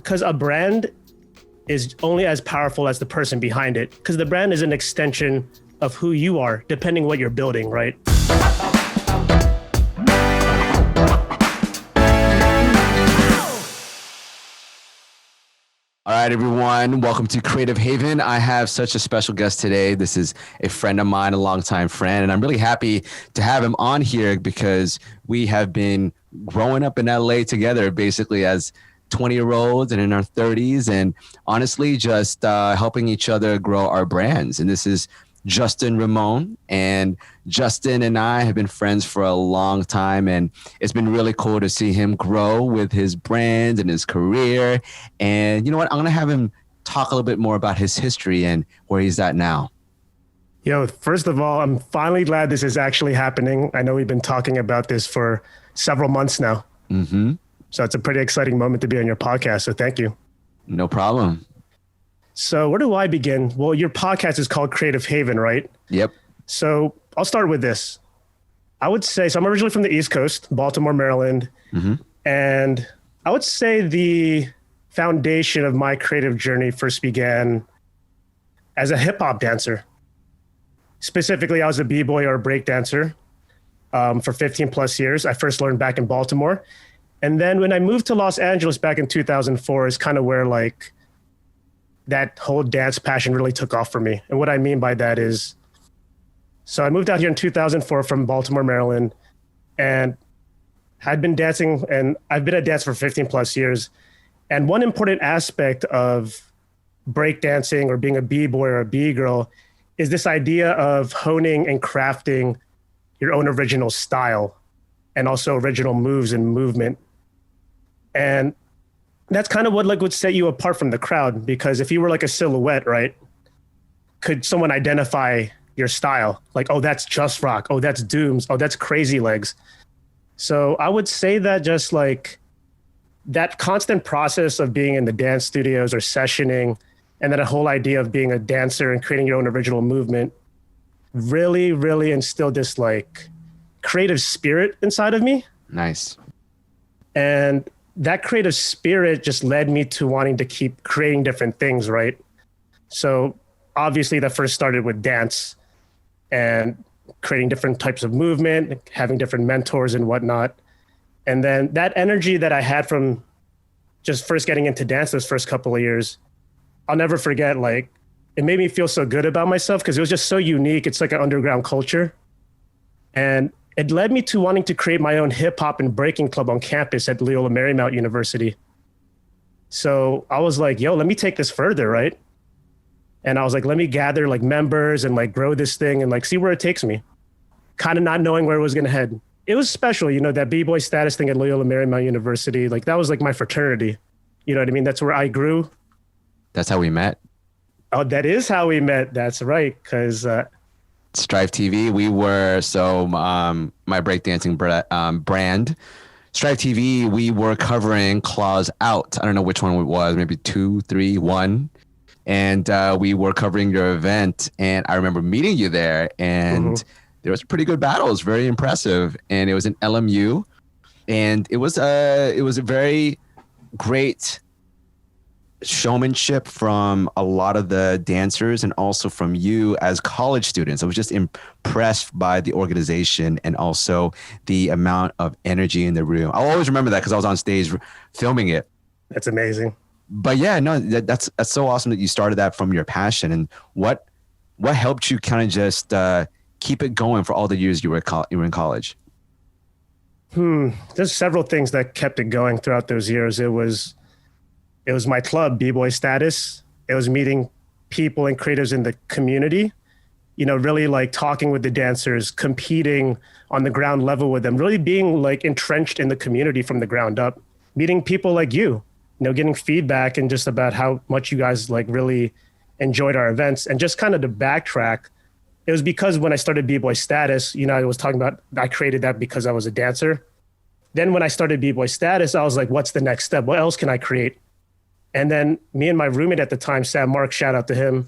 Because a brand is only as powerful as the person behind it. Because the brand is an extension of who you are, depending what you're building, right? All right, everyone. Welcome to Creative Haven. I have such a special guest today. This is a friend of mine, a longtime friend, and I'm really happy to have him on here because we have been growing up in LA together, basically as 20-year-olds and in our 30s, and honestly, just helping each other grow our brands. And this is Justin Rimon, and Justin and I have been friends for a long time, and it's been really cool to see him grow with his brand and his career. And you know what? I'm going to have him talk a little bit more about his history and where he's at now. Yo, first of all, I'm finally glad this is actually happening. I know we've been talking about this for several months now. Mm-hmm. So it's a pretty exciting moment to be on your podcast. So thank you. No problem. So where do I begin? Well, your podcast is called Creative Haven, right? Yep. So I'll start with this. I would say, so I'm originally from the East Coast, Baltimore, Maryland. Mm-hmm. And I would say the foundation of my creative journey first began as a hip hop dancer. Specifically, I was a b-boy or a break dancer for 15 plus years. I first learned back in Baltimore. And then when I moved to Los Angeles back in 2004 is kind of where like that whole dance passion really took off for me. And what I mean by that is, so I moved out here in 2004 from Baltimore, Maryland, and had been dancing, and I've been a dancer for 15 plus years. And one important aspect of breakdancing or being a b-boy or a b-girl is this idea of honing and crafting your own original style and also original moves and movement. And that's kind of what like would set you apart from the crowd, because if you were like a silhouette, right? Could someone identify your style? Like, oh, that's Just Rock. Oh, that's Dooms. Oh, that's Crazy Legs. So I would say that just like that constant process of being in the dance studios or sessioning, and then a whole idea of being a dancer and creating your own original movement really, really instilled this like creative spirit inside of me. Nice. And that creative spirit just led me to wanting to keep creating different things, right? So obviously that first started with dance and creating different types of movement, having different mentors and whatnot. And then that energy that I had from just first getting into dance those first couple of years, I'll never forget, like, it made me feel so good about myself because it was just so unique. It's like an underground culture. And it led me to wanting to create my own hip hop and breaking club on campus at Loyola Marymount University. So I was like, yo, let me take this further, right? And I was like, let me gather like members and like grow this thing and like see where it takes me. Kind of not knowing where it was going to head. It was special, you know, that b-boy status thing at Loyola Marymount University. Like that was like my fraternity. You know what I mean? That's where I grew. That's how we met. Oh, that is how we met. That's right. Because Strive TV. We were, so my breakdancing brand, Strive TV, we were covering Claws Out. I don't know which one it was, maybe 2, 3, 1. And we were covering your event. And I remember meeting you there, and there was pretty good battles, very impressive. And it was in LMU. And it was a very great showmanship from a lot of the dancers and also from you as college students. I was just impressed by the organization and also the amount of energy in the room. I'll always remember that because I was on stage filming it. That's amazing. But yeah, no, that's so awesome that you started that from your passion. And what helped you kind of just keep it going for all the years you were in college? There's several things that kept it going throughout those years. It was my club, B-Boy Status. It was meeting people and creators in the community, you know, really like talking with the dancers, competing on the ground level with them, really being like entrenched in the community from the ground up, meeting people like you know, getting feedback and just about how much you guys like really enjoyed our events. And just kind of to backtrack, it was because when I started B-Boy Status, you know, I was talking about, I created that because I was a dancer. Then when I started B-Boy Status, I was like, what's the next step? What else can I create? And then me and my roommate at the time, Sam Mark, shout out to him.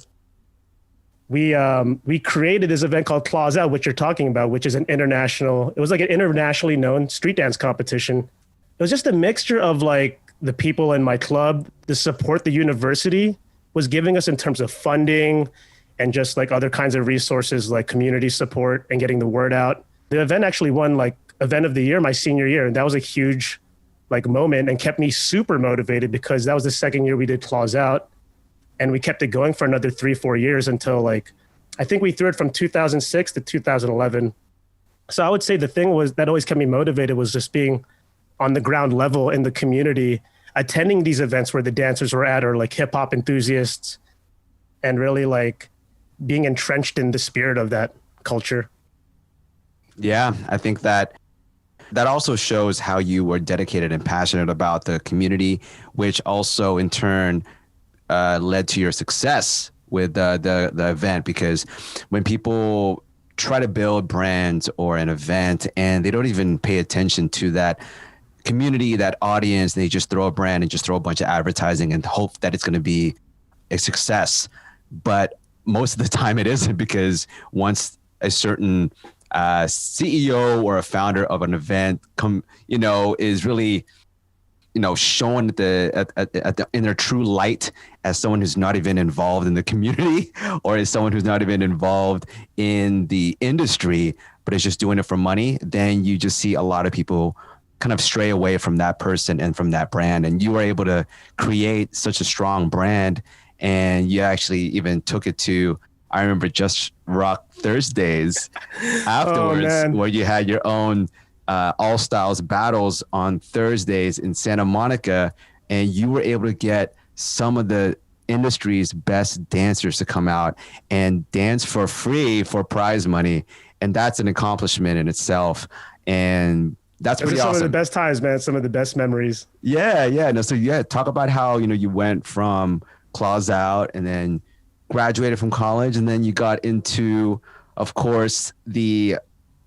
We created this event called Claws Out, which you're talking about, which is it was like an internationally known street dance competition. It was just a mixture of like the people in my club, the support the university was giving us in terms of funding and just like other kinds of resources like community support and getting the word out. The event actually won like event of the year my senior year. And that was a huge like moment and kept me super motivated because that was the second year we did Claws Out. And we kept it going for another 3-4 years until like, I think we threw it from 2006 to 2011. So I would say the thing was that always kept me motivated was just being on the ground level in the community, attending these events where the dancers were at or like hip hop enthusiasts and really like being entrenched in the spirit of that culture. Yeah, I think that also shows how you were dedicated and passionate about the community, which also in turn led to your success with the event. Because when people try to build brands or an event and they don't even pay attention to that community, that audience, they just throw a brand and just throw a bunch of advertising and hope that it's going to be a success. But most of the time it isn't, because once a certain CEO or a founder of an event is really, shown in their true light as someone who's not even involved in the community or as someone who's not even involved in the industry, but is just doing it for money, then you just see a lot of people kind of stray away from that person and from that brand. And you were able to create such a strong brand, and you actually even took it to, I remember Just Rock Thursdays afterwards, where you had your own All Styles battles on Thursdays in Santa Monica, and you were able to get some of the industry's best dancers to come out and dance for free for prize money. And that's an accomplishment in itself. And that's pretty awesome. Some of the best times, man. Some of the best memories. Yeah. No, so talk about how, you went from Claws Out and then graduated from college, and then you got into, of course, the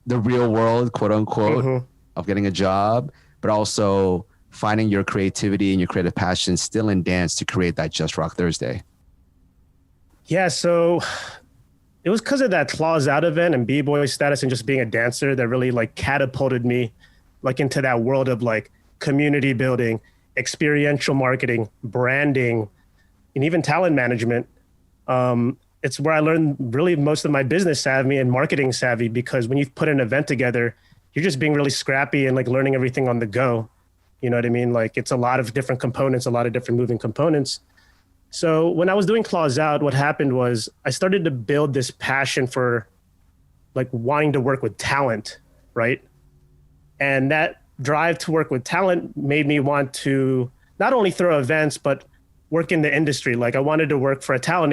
real world, quote unquote, of getting a job, but also finding your creativity and your creative passion still in dance to create that Just Rock Thursday. Yeah. So it was because of that Claws Out event and B-boy status and just being a dancer that really like catapulted me like into that world of like community building, experiential marketing, branding, and even talent management. It's where I learned really most of my business savvy and marketing savvy, because when you put an event together, you're just being really scrappy and like learning everything on the go. You know what I mean? Like it's a lot of different components, a lot of different moving components. So when I was doing Claws Out, what happened was I started to build this passion for like wanting to work with talent, right? And that drive to work with talent made me want to not only throw events, but work in the industry. Like I wanted to work for a talent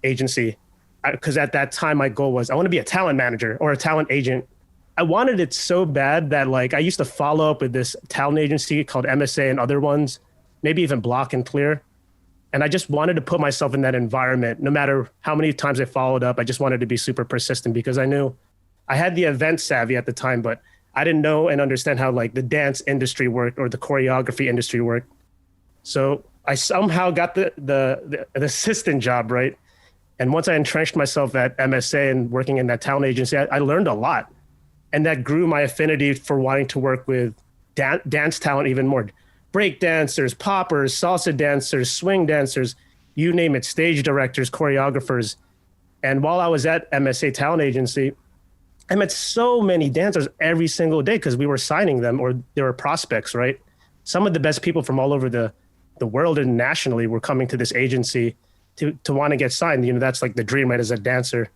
agency, because at that time my goal was I want to be a talent manager or a talent agent. I wanted it so bad that like I used to follow up with this talent agency called MSA and other ones, maybe even Block and Clear. And I just wanted to put myself in that environment. No matter how many times I followed up, I just wanted to be super persistent, because I knew I had the event savvy at the time, but I didn't know and understand how like the dance industry worked or the choreography industry worked. So I somehow got the assistant job, right? And once I entrenched myself at MSA and working in that talent agency, I learned a lot. And that grew my affinity for wanting to work with dance talent even more. Break dancers, poppers, salsa dancers, swing dancers, you name it, stage directors, choreographers. And while I was at MSA Talent Agency, I met so many dancers every single day because we were signing them, or they were prospects, right? Some of the best people from all over the world and nationally were coming to this agency to want to get signed. That's like the dream, right? As a dancer,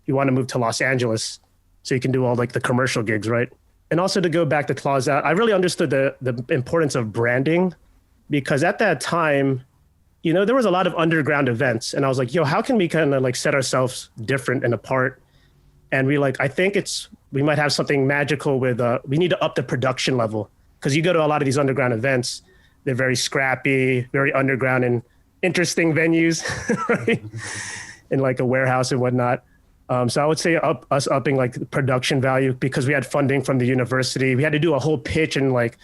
you want to move to Los Angeles so you can do all like the commercial gigs, right? And also to go back to Claws Out, I really understood the importance of branding, because at that time, there was a lot of underground events, and I was like, how can we kind of like set ourselves different and apart? And I think we might have something magical with, we need to up the production level, because you go to a lot of these underground events, they're very scrappy, very underground and interesting venues, right? In like a warehouse and whatnot. So I would say us upping like production value, because we had funding from the university. We had to do a whole pitch and like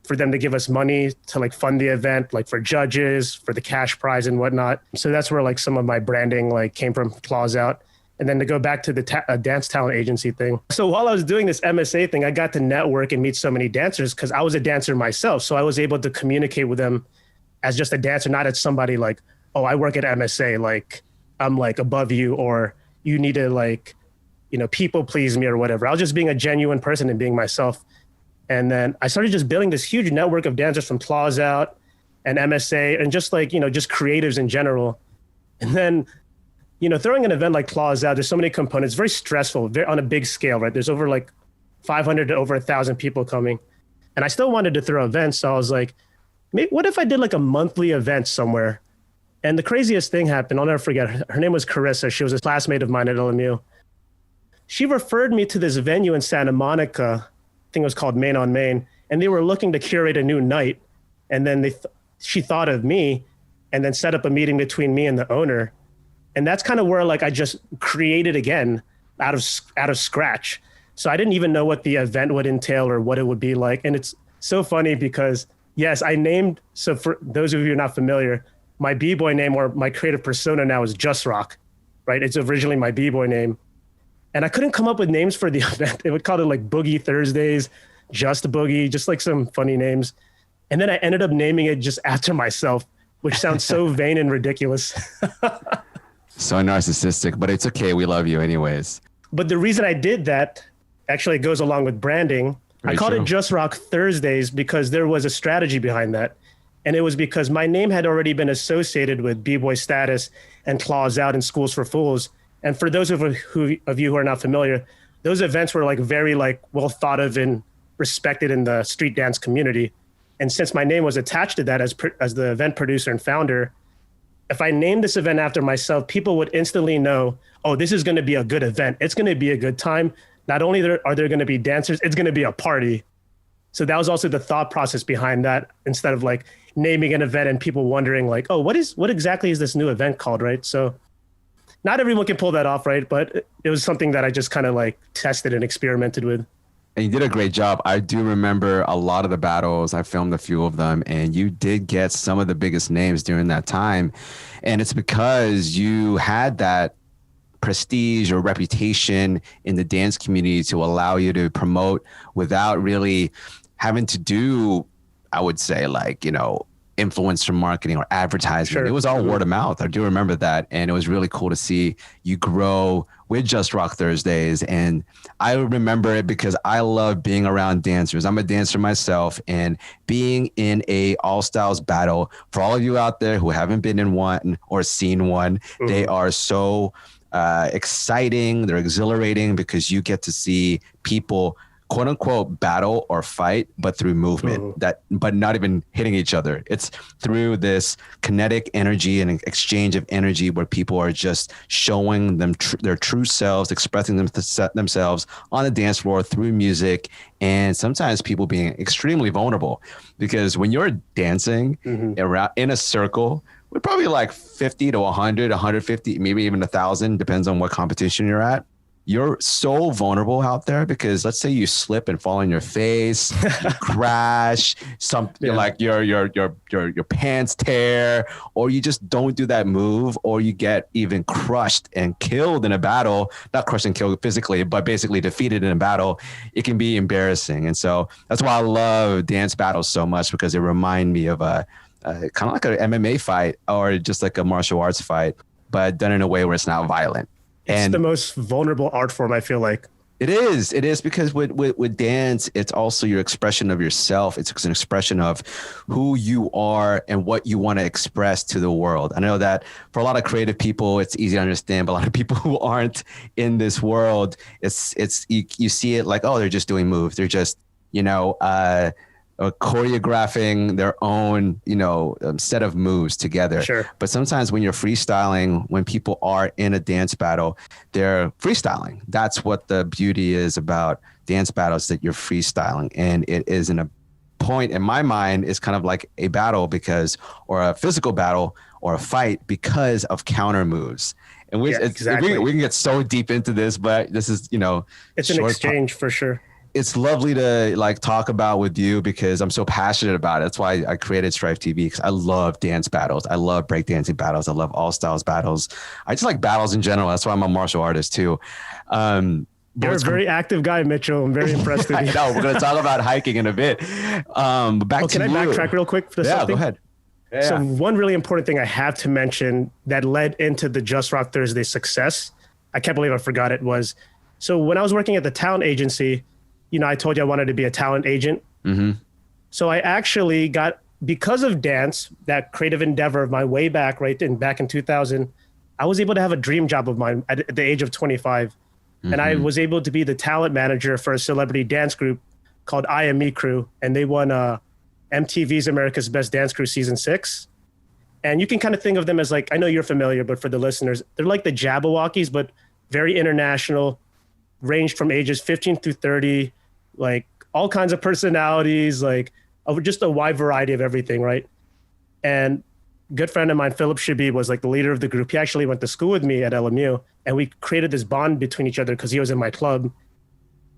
for them to give us money to like fund the event, like for judges, for the cash prize and whatnot. So that's where like some of my branding like came from Claws Out. And then to go back to the dance talent agency thing. So while I was doing this MSA thing, I got to network and meet so many dancers because I was a dancer myself. So I was able to communicate with them as just a dancer, not as somebody like, oh, I work at MSA, like I'm like above you, or you need to like, people please me or whatever. I was just being a genuine person and being myself. And then I started just building this huge network of dancers from Claws Out and MSA and just like, just creatives in general. And then, throwing an event like Claws Out, there's so many components, very stressful, very on a big scale, right? There's over like 500 to over 1,000 people coming. And I still wanted to throw events. So I was like, what if I did like a monthly event somewhere? And the craziest thing happened. I'll never forget. Her name was Carissa. She was a classmate of mine at LMU. She referred me to this venue in Santa Monica. I think it was called Main on Main. And they were looking to curate a new night. And then she thought of me and then set up a meeting between me and the owner. And that's kind of where like I just created again out of scratch. So I didn't even know what the event would entail or what it would be like. And it's so funny because yes, I named, so for those of you who are not familiar, my B-boy name or my creative persona now is Just Rock, right? It's originally my B-boy name. And I couldn't come up with names for the event. It would call it like Boogie Thursdays, Just Boogie, just like some funny names. And then I ended up naming it just after myself, which sounds so vain and ridiculous. So narcissistic, but it's okay. We love you anyways. But the reason I did that actually goes along with branding. I called it Just Rock Thursdays because there was a strategy behind that. And it was because my name had already been associated with B-Boy Status and Claws Out and Schools for Fools. And for those of you who are not familiar, those events were like very like well thought of and respected in the street dance community. And since my name was attached to that as the event producer and founder, if I named this event after myself, people would instantly know, oh, this is going to be a good event. It's going to be a good time. Not only are there going to be dancers, it's going to be a party. So that was also the thought process behind that, instead of like naming an event and people wondering like, oh, what exactly is this new event called, right? So not everyone can pull that off, right? But it was something that I just kind of like tested and experimented with. And you did a great job. I do remember a lot of the battles. I filmed a few of them, and you did get some of the biggest names during that time. And it's because you had that prestige or reputation in the dance community to allow you to promote without really having to do, I would say, like, influencer marketing or advertising. Sure. It was all word of mouth. I do remember that. And it was really cool to see you grow with Just Rock Thursdays. And I remember it because I love being around dancers. I'm a dancer myself, and being in a all styles battle, for all of you out there who haven't been in one or seen one, they are so exciting. They're exhilarating because you get to see people quote unquote battle or fight, but through movement, but not even hitting each other. It's through this kinetic energy and exchange of energy where people are just showing them their true selves, expressing themselves on the dance floor through music. And sometimes people being extremely vulnerable, because when you're dancing around in a circle, we're probably like 50 to 100, 150, maybe even 1,000, depends on what competition you're at. You're so vulnerable out there because let's say you slip and fall on your face, you crash, like your pants tear, or you just don't do that move, or you get even crushed and killed in a battle, not crushed and killed physically, but basically defeated in a battle. It can be embarrassing. And so that's why I love dance battles so much, because they remind me of kind of like an MMA fight or just like a martial arts fight, but done in a way where it's not violent. It's the most vulnerable art form, I feel like. It is because with dance, it's also your expression of yourself. It's an expression of who you are and what you want to express to the world. I know that for a lot of creative people, it's easy to understand, but a lot of people who aren't in this world, you see it like, oh, they're just doing moves. They're just, choreographing their own, set of moves together. Sure. But sometimes when you're freestyling, when people are in a dance battle, they're freestyling. That's what the beauty is about dance battles, that you're freestyling. And it is in a point in my mind is kind of like a battle or a physical battle or a fight because of counter moves. And exactly. We can get so deep into this, but this is, it's an exchange for sure. it's lovely to like talk about with you because I'm so passionate about it. That's why I created Strife TV, because I love dance battles. I love breakdancing battles. I love all styles battles. I just like battles in general. That's why I'm a martial artist too. You're a very active guy, Mitchell. I'm very impressed with you. I know. We're going to talk about hiking in a bit. But back to can I backtrack real quick for Yeah, something? go ahead. Yeah. So one really important thing I have to mention that led into the Just Rock Thursday success, I can't believe I forgot it, was, so when I was working at the talent agency, you know, I told you I wanted to be a talent agent. Mm-hmm. So I actually got, because of dance, that creative endeavor of my way back, back in 2000, I was able to have a dream job of mine at the age of 25. And I was able to be the talent manager for a celebrity dance group called IME Crew. And they won MTV's America's Best Dance Crew season 6. And you can kind of think of them as like, I know you're familiar, but for the listeners, they're like the Jabberwockies, but very international, ranged from ages 15 through 30, like all kinds of personalities, like just a wide variety of everything, right? And good friend of mine, Philip Shabib, was like the leader of the group. He actually went to school with me at LMU, and we created this bond between each other because he was in my club.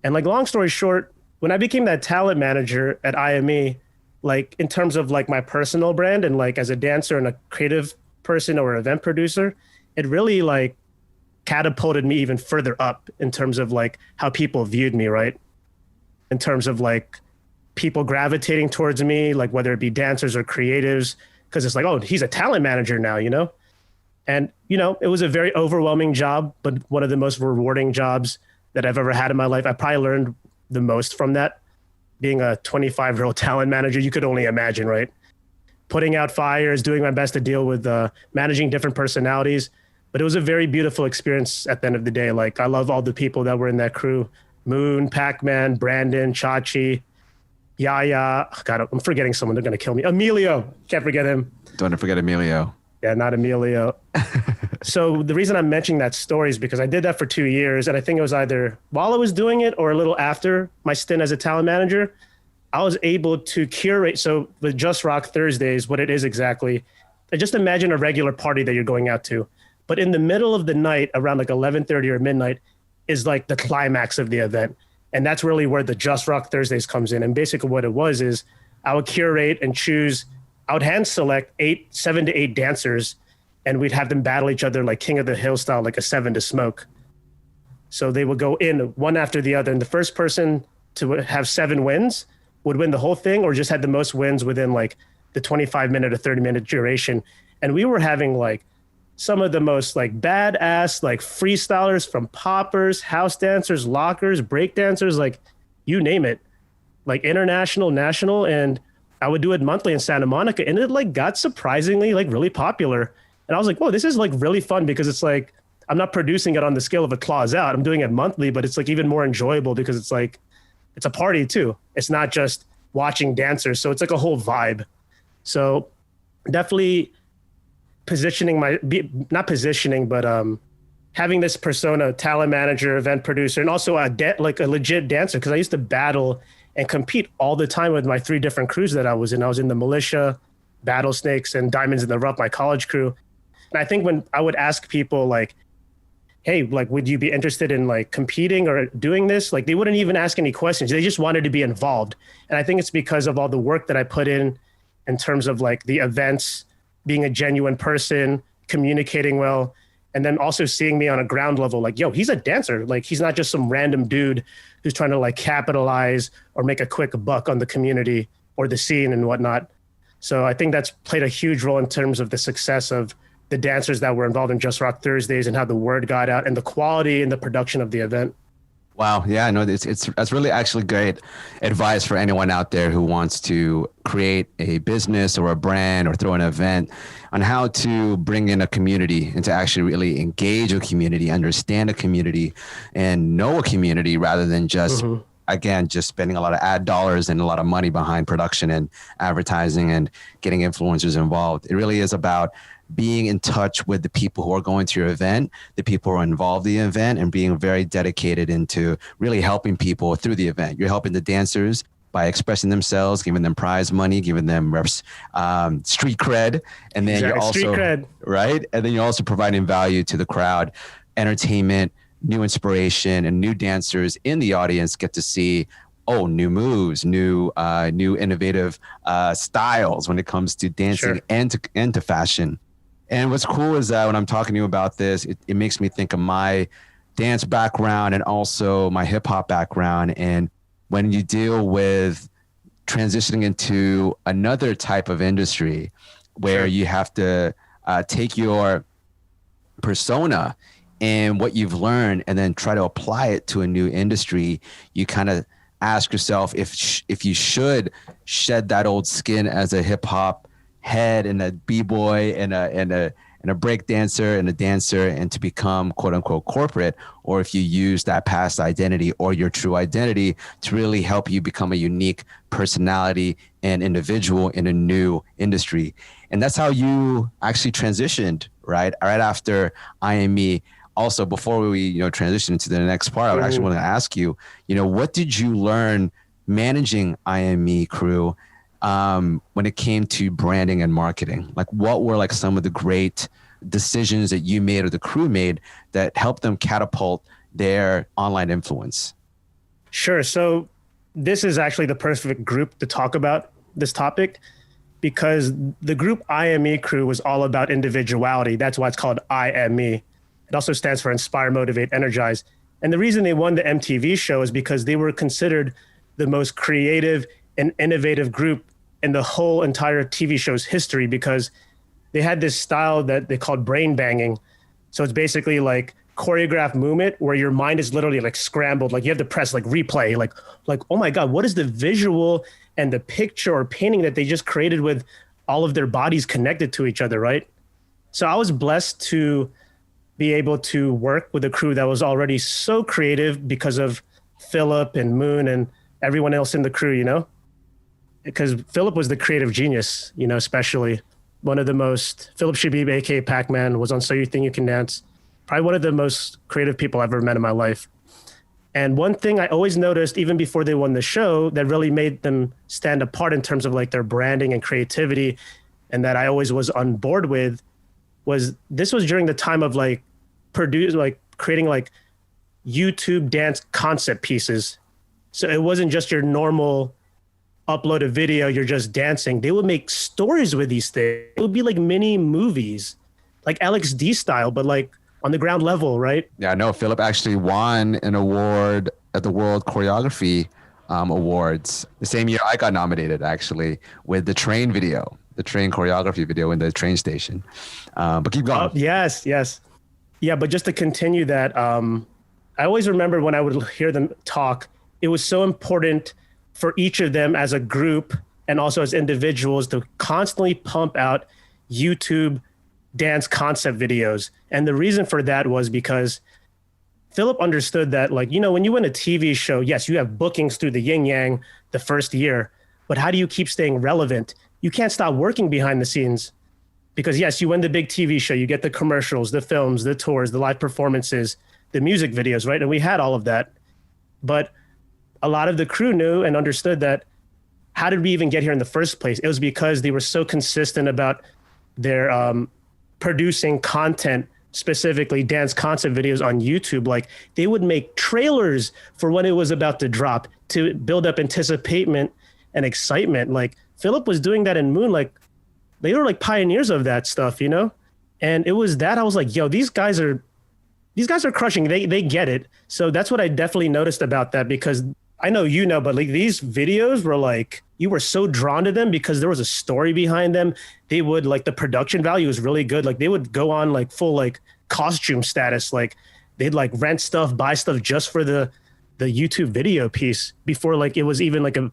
And like, long story short, when I became that talent manager at IME, like in terms of like my personal brand and like as a dancer and a creative person or event producer, it really like catapulted me even further up in terms of like how people viewed me, right? In terms of like people gravitating towards me, like whether it be dancers or creatives, because it's like, oh, he's a talent manager now, you know? And, you know, it was a very overwhelming job, but one of the most rewarding jobs that I've ever had in my life. I probably learned the most from that. Being a 25-year-old talent manager, you could only imagine, right? Putting out fires, doing my best to deal with managing different personalities. But it was a very beautiful experience at the end of the day. Like, I love all the people that were in that crew. Moon, Pac-Man, Brandon, Chachi, Yaya. Oh, God, I'm forgetting someone. They're going to kill me. Emilio. Can't forget him. Don't forget Emilio. Yeah, not Emilio. So the reason I'm mentioning that story is because I did that for 2 years. And I think it was either while I was doing it or a little after my stint as a talent manager, I was able to curate. So with Just Rock Thursdays, what it is exactly, just imagine a regular party that you're going out to. But in the middle of the night, around like 11:30 or midnight, is like the climax of the event. And that's really where the Just Rock Thursdays comes in. And basically what it was is I would curate and choose, I would hand select 7 to 8 dancers, and we'd have them battle each other like King of the Hill style, like a 7 to smoke. So they would go in one after the other. And the first person to have 7 wins would win the whole thing, or just had the most wins within like the 25-minute or 30-minute duration. And we were having like some of the most like badass like freestylers, from poppers, house dancers, lockers, break dancers, like you name it, like international, national. And I would do it monthly in Santa Monica, and it like got surprisingly like really popular. And I was like, whoa, this is like really fun, because it's like, I'm not producing it on the scale of a Claws Out. I'm doing it monthly, but it's like even more enjoyable because it's like, it's a party too. It's not just watching dancers. So it's like a whole vibe. So definitely positioning not positioning, but having this persona, talent manager, event producer, and also like a legit dancer. Cause I used to battle and compete all the time with my 3 different crews that I was in. I was in the Militia, Battle Snakes, and Diamonds in the Rough, my college crew. And I think when I would ask people like, hey, like, would you be interested in like competing or doing this? Like, they wouldn't even ask any questions. They just wanted to be involved. And I think it's because of all the work that I put in terms of like the events, being a genuine person, communicating well, and then also seeing me on a ground level, like, yo, he's a dancer. Like, he's not just some random dude who's trying to like capitalize or make a quick buck on the community or the scene and whatnot. So I think that's played a huge role in terms of the success of the dancers that were involved in Just Rock Thursdays and how the word got out and the quality and the production of the event. Wow. Yeah, no, that's really actually great advice for anyone out there who wants to create a business or a brand or throw an event, on how to bring in a community and to actually really engage a community, understand a community, and know a community, rather than just, again, just spending a lot of ad dollars and a lot of money behind production and advertising and getting influencers involved. It really is about being in touch with the people who are going to your event, the people who are involved in the event, and being very dedicated into really helping people through the event. You're helping the dancers by expressing themselves, giving them prize money, giving them street cred. And then you're also, right? And then you're also providing value to the crowd, entertainment, new inspiration, and new dancers in the audience get to see new moves, new innovative styles when it comes to dancing Sure. and to fashion. And what's cool is that when I'm talking to you about this, it makes me think of my dance background and also my hip hop background. And when you deal with transitioning into another type of industry where Sure. you have to take your persona and what you've learned and then try to apply it to a new industry, you kind of ask yourself if you should shed that old skin as a hip hop head and a b-boy and a break dancer and a dancer and to become quote unquote corporate, or if you use that past identity or your true identity to really help you become a unique personality and individual in a new industry. And that's how you actually transitioned, right? Right after I Am Me. Also, before we, transition into the next part, I would actually want to ask you, what did you learn managing I Am Me crew when it came to branding and marketing? Like, what were like some of the great decisions that you made or the crew made that helped them catapult their online influence? Sure. So this is actually the perfect group to talk about this topic because the group I Am Me crew was all about individuality. That's why it's called I Am Me. It also stands for Inspire, Motivate, Energize. And the reason they won the MTV show is because they were considered the most creative and innovative group in the whole entire TV show's history because they had this style that they called brain banging. So it's basically like choreographed movement where your mind is literally like scrambled. Like you have to press like replay, like, oh my God, what is the visual and the picture or painting that they just created with all of their bodies connected to each other, right? So I was blessed to be able to work with a crew that was already so creative because of Philip and Moon and everyone else in the crew, because Philip was the creative genius, especially one of the most, Philip Shabib, aka Pac-Man, was on So You Think You Can Dance. Probably one of the most creative people I've ever met in my life. And one thing I always noticed, even before they won the show, that really made them stand apart in terms of like their branding and creativity, and that I always was on board with, was this was during the time of like creating like YouTube dance concept pieces. So it wasn't just your normal upload a video, you're just dancing. They would make stories with these things. It would be like mini movies, like Alex D style, but like on the ground level, right? Yeah, no, Philip actually won an award at the World Choreography Awards. The same year I got nominated, actually, with the train video, the train choreography video in the train station. But keep going. Yes. Yeah, but just to continue that, I always remember when I would hear them talk, it was so important for each of them as a group and also as individuals to constantly pump out YouTube dance concept videos. And the reason for that was because Philip understood that, like, when you win a TV show, yes, you have bookings through the yin yang the first year, but how do you keep staying relevant? You can't stop working behind the scenes because yes, you win the big TV show, you get the commercials, the films, the tours, the live performances, the music videos, right? And we had all of that. But a lot of the crew knew and understood that how did we even get here in the first place? It was because they were so consistent about their producing content, specifically dance concept videos on YouTube. Like they would make trailers for when it was about to drop to build up anticipation and excitement. Like Philip was doing that in Moon. Like they were like pioneers of that stuff, And it was that I was like, yo, these guys are crushing. They get it. So that's what I definitely noticed about that, because I know but like these videos were like, you were so drawn to them because there was a story behind them. They would like, the production value was really good. Like they would go on like full like costume status. Like they'd like rent stuff, buy stuff just for the YouTube video piece before like it was even like a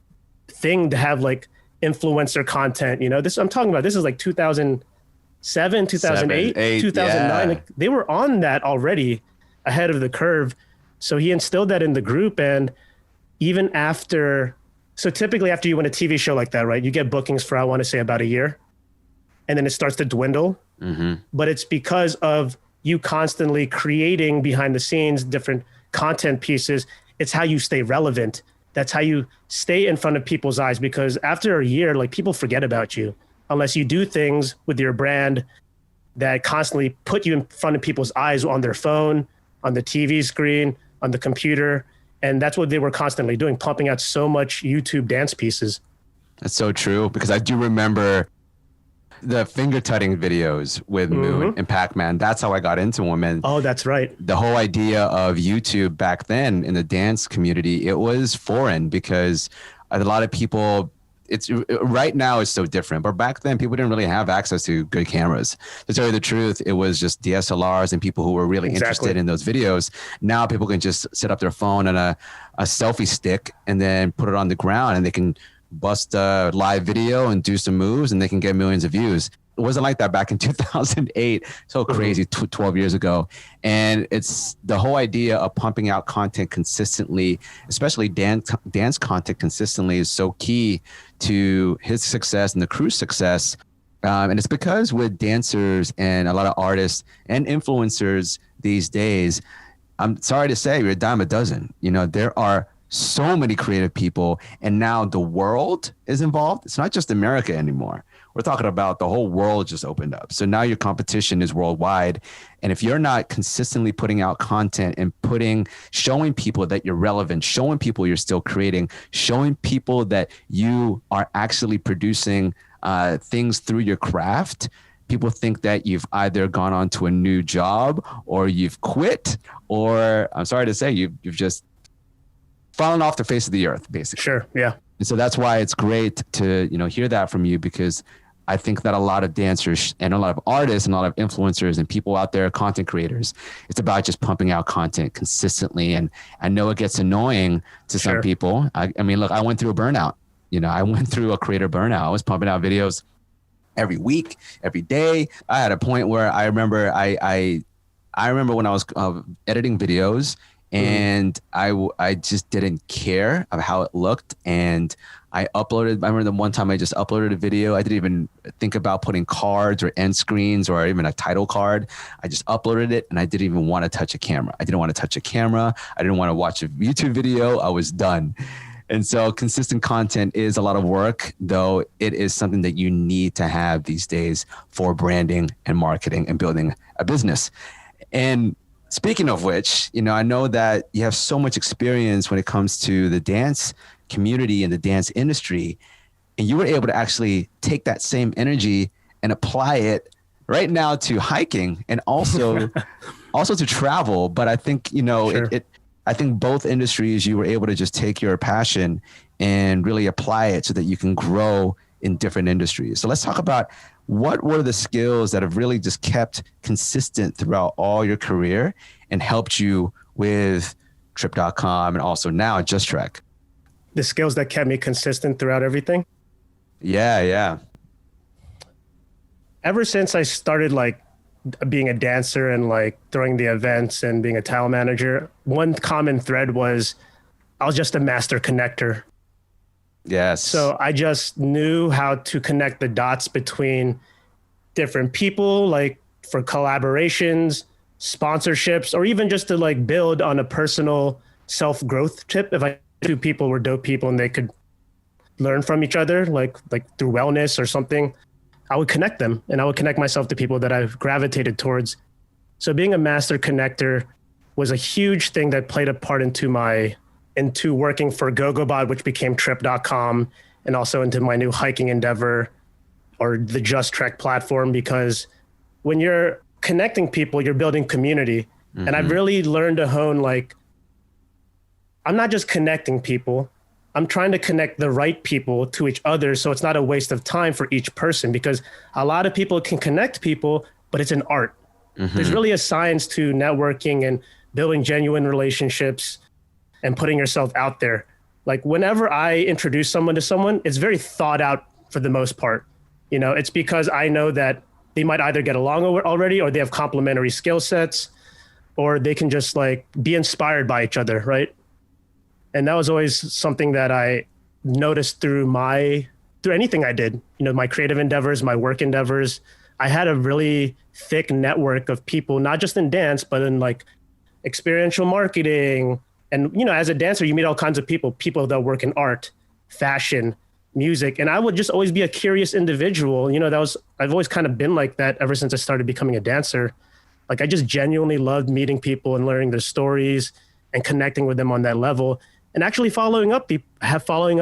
thing to have like influencer content. I'm talking about, this is like 2007, 2008, 2009. Yeah. Like they were on that already ahead of the curve. So he instilled that in the group. And even so typically after you win a TV show like that, right, you get bookings for, I want to say about a year, and then it starts to dwindle. Mm-hmm. But it's because of you constantly creating behind the scenes, different content pieces. It's how you stay relevant. That's how you stay in front of people's eyes, because after a year, like people forget about you unless you do things with your brand that constantly put you in front of people's eyes on their phone, on the TV screen, on the computer. And that's what they were constantly doing, pumping out so much YouTube dance pieces. That's so true, because I do remember the finger tutting videos with Moon and Pac-Man. That's how I got into them. And oh, that's right. The whole idea of YouTube back then in the dance community, it was foreign because a lot of people, it's right now it's so different, but back then people didn't really have access to good cameras. To tell you the truth, it was just DSLRs and people who were really interested in those videos. Now people can just set up their phone and a selfie stick and then put it on the ground, and they can bust a live video and do some moves, and they can get millions of views. It wasn't like that back in 2008. So crazy, 12 years ago. And it's the whole idea of pumping out content consistently, especially dance content consistently, is so key to his success and the crew's success. And it's because with dancers and a lot of artists and influencers these days, I'm sorry to say, you're a dime a dozen. You know, there are so many creative people, and now the world is involved. It's not just America anymore. We're talking about the whole world just opened up. So now your competition is worldwide. And if you're not consistently putting out content and showing people that you're relevant, showing people you're still creating, showing people that you are actually producing things through your craft, people think that you've either gone on to a new job or you've quit, or I'm sorry to say, you've just fallen off the face of the earth, basically. Sure. Yeah. And so that's why it's great to, hear that from you, because I think that a lot of dancers and a lot of artists and a lot of influencers and people out there, content creators, it's about just pumping out content consistently. And I know it gets annoying to some people. I mean, look, I went through a burnout. I went through a creator burnout. I was pumping out videos every week, every day. I had a point where I remember I remember when I was editing videos, and I just didn't care of how it looked. And I remember the one time I just uploaded a video. I didn't even think about putting cards or end screens or even a title card. I just uploaded it, and I didn't even want to touch a camera. I didn't want to touch a camera. I didn't want to watch a YouTube video. I was done. And so consistent content is a lot of work, though it is something that you need to have these days for branding and marketing and building a business. And speaking of which, I know that you have so much experience when it comes to the dance community and the dance industry, and you were able to actually take that same energy and apply it right now to hiking and also to travel. But I think, I think both industries, you were able to just take your passion and really apply it so that you can grow in different industries. So let's talk about what were the skills that have really just kept consistent throughout all your career and helped you with Trip.com and also now Just Trek? The skills that kept me consistent throughout everything? Yeah. Ever since I started being a dancer and throwing the events and being a talent manager, one common thread was I was just a master connector. Yes. So I just knew how to connect the dots between different people, for collaborations, sponsorships, or even just to build on a personal self-growth tip. If I knew people were dope people and they could learn from each other, like through wellness or something, I would connect them, and I would connect myself to people that I've gravitated towards. So being a master connector was a huge thing that played a part into working for GoGoBot, which became Trip.com, and also into my new hiking endeavor, or the Just Trek platform, because when you're connecting people, you're building community. Mm-hmm. And I've really learned to hone, I'm not just connecting people, I'm trying to connect the right people to each other, so it's not a waste of time for each person, because a lot of people can connect people, but it's an art. Mm-hmm. There's really a science to networking and building genuine relationships and putting yourself out there. Whenever I introduce someone to someone, it's very thought out for the most part. It's because I know that they might either get along already, or they have complementary skill sets, or they can just be inspired by each other, right? And that was always something that I noticed through anything I did, my creative endeavors, my work endeavors. I had a really thick network of people, not just in dance, but in experiential marketing. And, as a dancer, you meet all kinds of people that work in art, fashion, music. And I would just always be a curious individual. I've always kind of been like that ever since I started becoming a dancer. I just genuinely loved meeting people and learning their stories and connecting with them on that level, and actually following up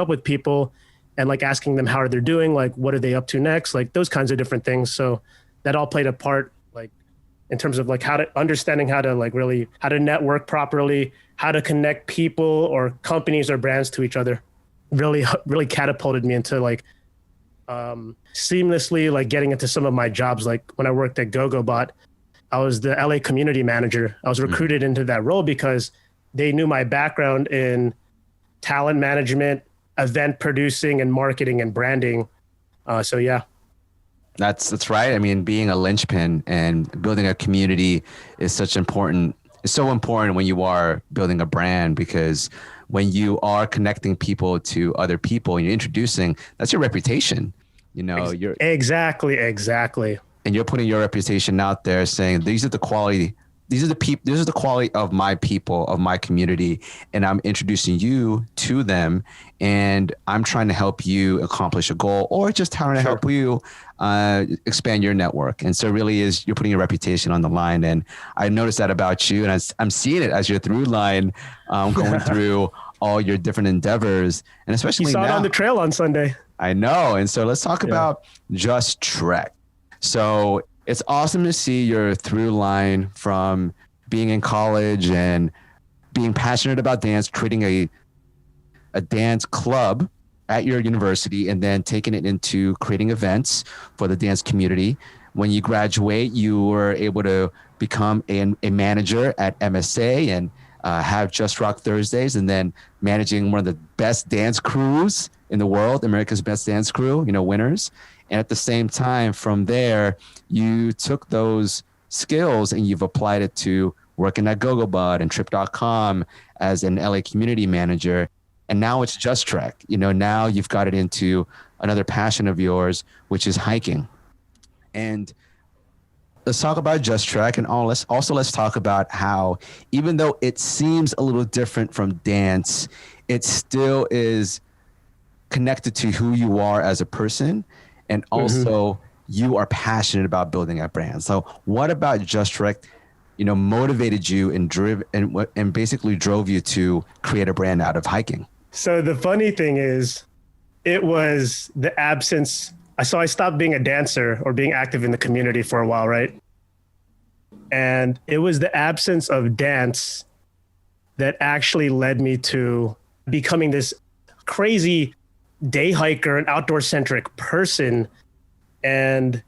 with people and like asking them how they're doing, like what are they up to next, like those kinds of different things. So that all played a part, like in terms of like understanding how to network properly, how to connect people or companies or brands to each other. Really catapulted me into like seamlessly like getting into some of my jobs. Like when I worked at GoGoBot, I was the LA community manager. I was recruited into that role because they knew my background in talent management, event producing, and marketing and branding. So yeah. That's right. I mean, being a linchpin and building a community is so important when you are building a brand, because when you are connecting people to other people and you're introducing, that's your reputation. You know, you're exactly. And you're putting your reputation out there saying, these are the quality of my people, of my community, and I'm introducing you to them, and I'm trying to help you accomplish a goal, or just trying to help you expand your network. And so it really is, you're putting your reputation on the line. And I noticed that about you, and I'm seeing it as your through line, going through all your different endeavors, and especially you saw now, it on the trail on Sunday. I know. And so let's talk about Just Trek. So it's awesome to see your through line from being in college and being passionate about dance, creating a dance club at your university, and then taking it into creating events for the dance community. When you graduate, you were able to become a manager at MSA and have Just Rock Thursdays, and then managing one of the best dance crews in the world, America's Best Dance Crew, winners. And at the same time, from there, you took those skills and you've applied it to working at GoGoBot and Trip.com as an LA community manager. And now it's Just Trek. Now you've got it into another passion of yours, which is hiking. And let's talk about Just Trek, and let's talk about how, even though it seems a little different from dance, it still is connected to who you are as a person. And also, you are passionate about building a brand. So what about Just Trek, motivated you and basically drove you to create a brand out of hiking? So the funny thing is, it was the absence. So I stopped being a dancer or being active in the community for a while, right? And it was the absence of dance that actually led me to becoming this crazy day hiker and outdoor centric person. And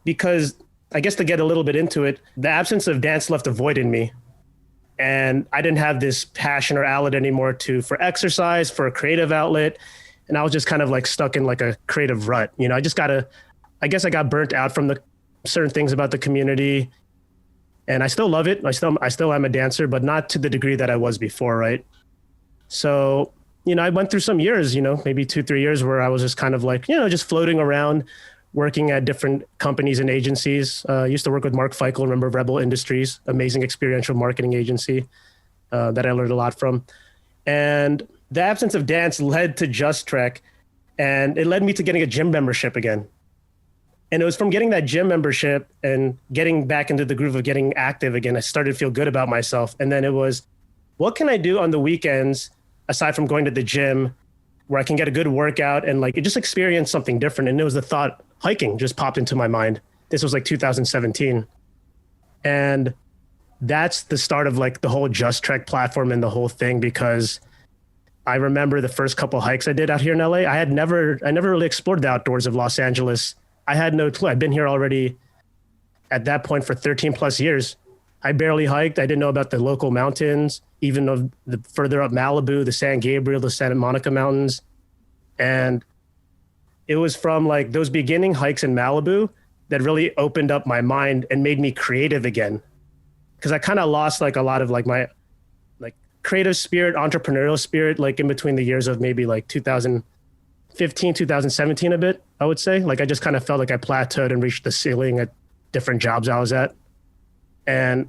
because I guess to get a little bit into it, the absence of dance left a void in me, and I didn't have this passion or outlet anymore for exercise, for a creative outlet. And I was just kind of like stuck in like a creative rut. I guess I got burnt out from the certain things about the community, and I still love it. I still am a dancer, but not to the degree that I was before. Right. So I went through some years, maybe 2-3 years where I was just kind of like, just floating around, working at different companies and agencies. I used to work with Mark Feichel, remember Rebel Industries, amazing experiential marketing agency that I learned a lot from. And the absence of dance led to Just Trek, and it led me to getting a gym membership again. And it was from getting that gym membership and getting back into the groove of getting active again, I started to feel good about myself. And then it was, what can I do on the weekends aside from going to the gym where I can get a good workout and like just experience something different? And it was the thought, hiking just popped into my mind. This was like 2017. And that's the start of like the whole Just Trek platform and the whole thing, because I remember the first couple hikes I did out here in LA. I never really explored the outdoors of Los Angeles. I had no clue. I'd been here already at that point for 13 plus years. I barely hiked. I didn't know about the local mountains, even though the further up Malibu, the San Gabriel, the Santa Monica Mountains. And it was from like those beginning hikes in Malibu that really opened up my mind and made me creative again. Because I kind of lost like a lot of like my like creative spirit, entrepreneurial spirit, like in between the years of maybe like 2015, 2017 a bit, I would say. Like I just kind of felt like I plateaued and reached the ceiling at different jobs I was at. And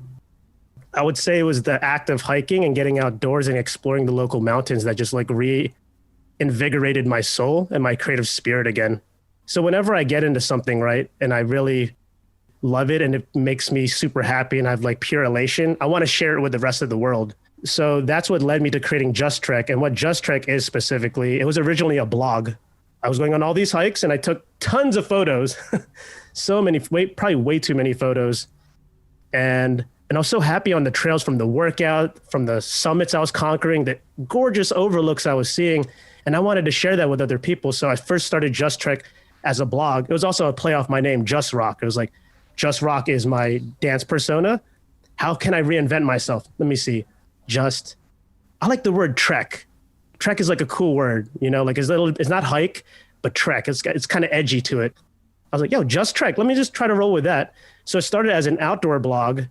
I would say it was the act of hiking and getting outdoors and exploring the local mountains that just like reinvigorated my soul and my creative spirit again. So whenever I get into something, right, and I really love it and it makes me super happy and I have like pure elation, I want to share it with the rest of the world. So that's what led me to creating Just Trek. And what Just Trek is specifically, it was originally a blog. I was going on all these hikes and I took tons of photos, so many, probably way too many photos. And I was so happy on the trails from the workout, from the summits I was conquering, the gorgeous overlooks I was seeing. And I wanted to share that with other people. So I first started Just Trek as a blog. It was also a play off my name, Just Rock. It was like, Just Rock is my dance persona. How can I reinvent myself? Let me see. I like the word trek. Trek is like a cool word, like it's not hike, but trek. It's kind of edgy to it. I was like, yo, Just Trek. Let me just try to roll with that. So it started as an outdoor blog.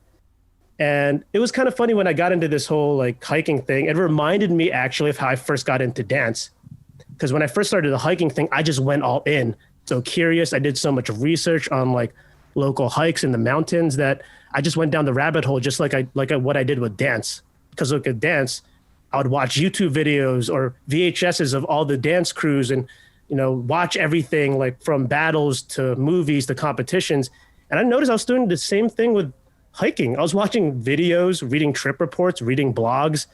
And it was kind of funny when I got into this whole like hiking thing. It reminded me actually of how I first got into dance. Because when I first started the hiking thing, I just went all in. So curious. I did so much research on like local hikes in the mountains that I just went down the rabbit hole, just like what I did with dance. Because look at dance, I would watch YouTube videos or VHSs of all the dance crews and, watch everything like from battles to movies to competitions. And I noticed I was doing the same thing with hiking. I was watching videos, reading trip reports, reading blogs,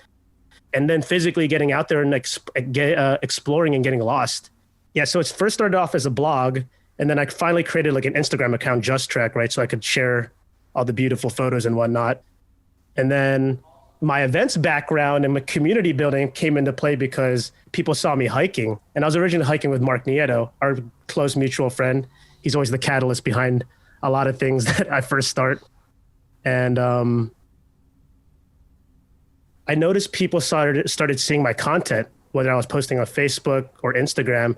and then physically getting out there and exploring and getting lost. Yeah, so it first started off as a blog, and then I finally created like an Instagram account, Just Trek, right? So I could share all the beautiful photos and whatnot. And then my events background and my community building came into play because people saw me hiking. And I was originally hiking with Mark Nieto, our close mutual friend. He's always the catalyst behind a lot of things that I first start. And I noticed people started seeing my content, whether I was posting on Facebook or Instagram,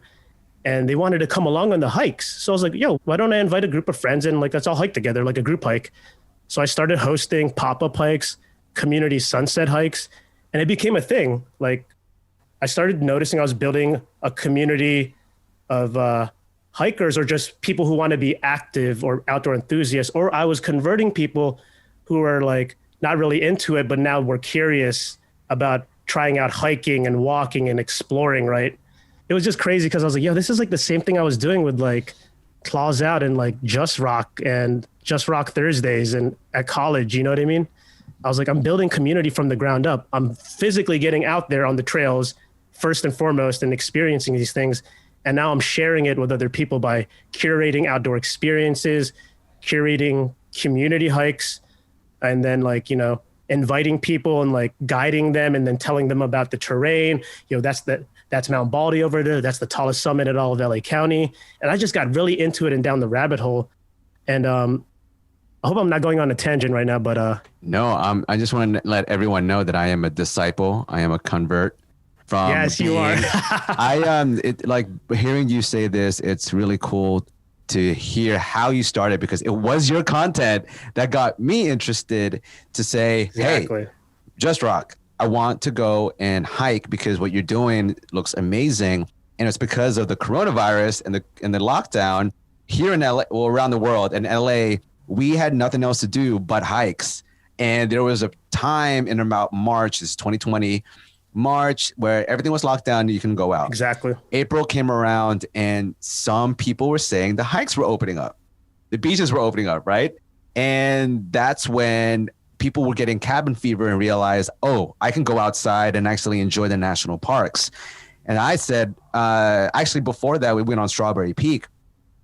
and they wanted to come along on the hikes. So I was like, yo, why don't I invite a group of friends and like, let's all hike together, like a group hike. So I started hosting pop-up hikes, community sunset hikes, and it became a thing. Like I started noticing I was building a community of hikers or just people who want to be active or outdoor enthusiasts, or I was converting people who are like not really into it, but now were curious about trying out hiking and walking and exploring, right? It was just crazy because I was like, yo, this is like the same thing I was doing with like Claws Out and like Just Rock and Just Rock Thursdays and at college, you know what I mean? I was like, I'm building community from the ground up. I'm physically getting out there on the trails first and foremost and experiencing these things. And now I'm sharing it with other people by curating outdoor experiences, curating community hikes, and then like, inviting people and like guiding them and then telling them about the terrain. That's Mount Baldy over there. That's the tallest summit in all of LA County. And I just got really into it and down the rabbit hole. And I hope I'm not going on a tangent right now, but no, I just want to let everyone know that I am a disciple. I am a convert from. Yes, you are. Like hearing you say this, it's really cool to hear how you started because it was your content that got me interested to say, exactly. Hey, Just Rock, I want to go and hike because what you're doing looks amazing. And it's because of the coronavirus and the lockdown here in LA, well, around the world. In LA, we had nothing else to do but hikes. And there was a time in about March, this is 2020, March, where everything was locked down, you can go out. Exactly. April came around and some people were saying the hikes were opening up. The beaches were opening up, right? And that's when people were getting cabin fever and realized, oh, I can go outside and actually enjoy the national parks. And I said, actually before that, we went on Strawberry Peak.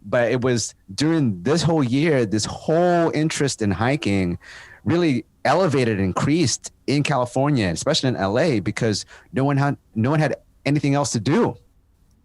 But it was during this whole year, this whole interest in hiking really elevated and increased in California, especially in LA, because no one had anything else to do.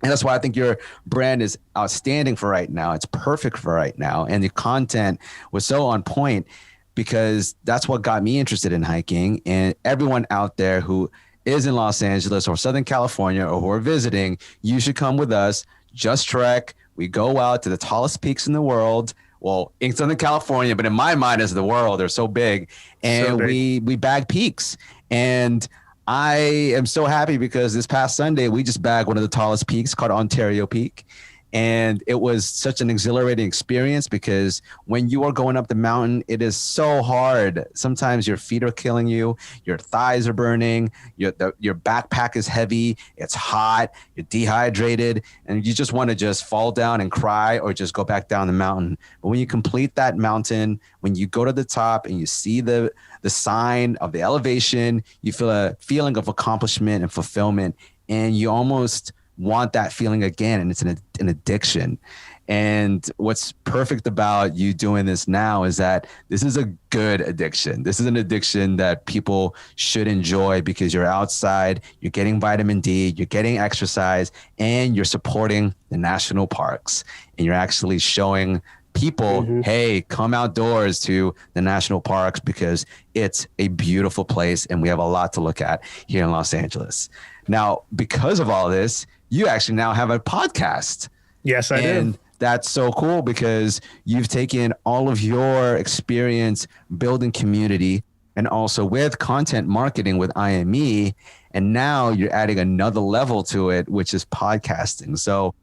And that's why I think your brand is outstanding for right now. It's perfect for right now. And the content was so on point because that's what got me interested in hiking. And everyone out there who is in Los Angeles or Southern California or who are visiting, you should come with us. Just Trek. We go out to the tallest peaks in the world. Well, in Southern California, but in my mind as the world, they're so big. And we bag peaks. And I am so happy because this past Sunday, we just bagged one of the tallest peaks called Ontario Peak. And it was such an exhilarating experience because when you are going up the mountain, it is so hard. Sometimes your feet are killing you, your thighs are burning, your backpack is heavy, it's hot, you're dehydrated, and you just want to just fall down and cry or just go back down the mountain. But when you complete that mountain, when you go to the top and you see the sign of the elevation, you feel a feeling of accomplishment and fulfillment, and you almost want that feeling again, and it's an addiction. And what's perfect about you doing this now is that this is a good addiction. This is an addiction that people should enjoy because you're outside, you're getting vitamin D, you're getting exercise, and you're supporting the national parks, and you're actually showing people, hey, come outdoors to the national parks because it's a beautiful place and we have a lot to look at here in Los Angeles. Now, because of all this, you actually now have a podcast. Yes, I do. And that's so cool because you've taken all of your experience building community and also with content marketing with IME, and now you're adding another level to it, which is podcasting. So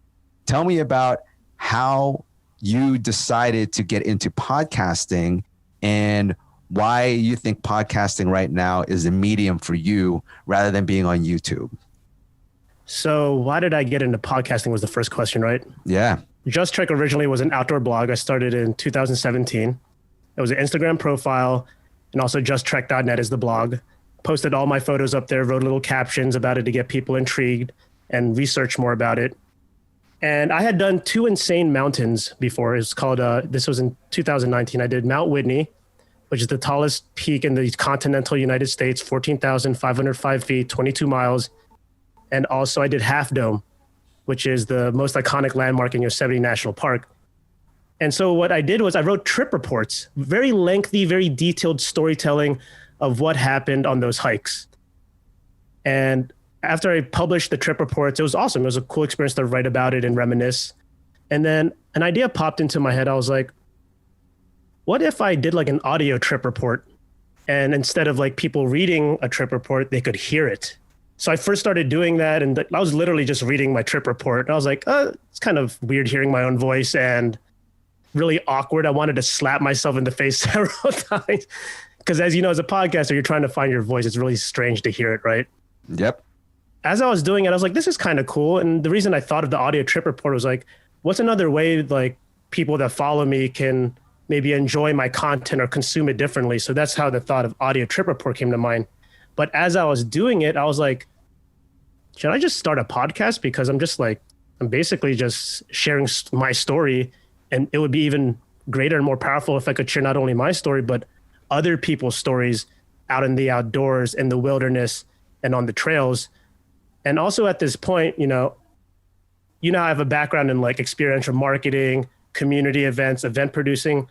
tell me about how you decided to get into podcasting and why you think podcasting right now is a medium for you rather than being on YouTube. So why did I get into podcasting was the first question, right? Yeah. Just Trek originally was an outdoor blog. I started in 2017. It was an Instagram profile, and also justtrek.net is the blog. Posted all my photos up there, wrote little captions about it to get people intrigued and research more about it. And I had done 2 insane mountains before. It's called, this was in 2019. I did Mount Whitney, which is the tallest peak in the continental United States, 14,505 feet, 22 miles. And also I did Half Dome, which is the most iconic landmark in Yosemite National Park. And so what I did was I wrote trip reports, very lengthy, very detailed storytelling of what happened on those hikes. And after I published the trip reports, it was awesome. It was a cool experience to write about it and reminisce. And then an idea popped into my head. I was like, what if I did like an audio trip report? And instead of like people reading a trip report, they could hear it. So I first started doing that, and I was literally just reading my trip report. And I was like, it's kind of weird hearing my own voice and really awkward. I wanted to slap myself in the face several times. Because as you know, as a podcaster, you're trying to find your voice. It's really strange to hear it, right? Yep. As I was doing it, I was like, this is kind of cool. And the reason I thought of the audio trip report was like, what's another way like people that follow me can maybe enjoy my content or consume it differently? So that's how the thought of audio trip report came to mind. But as I was doing it, I was like, should I just start a podcast? Because I'm basically just sharing my story, and it would be even greater and more powerful if I could share not only my story, but other people's stories out in the outdoors, in the wilderness, and on the trails. And also at this point, I have a background in like experiential marketing, community events, event producing.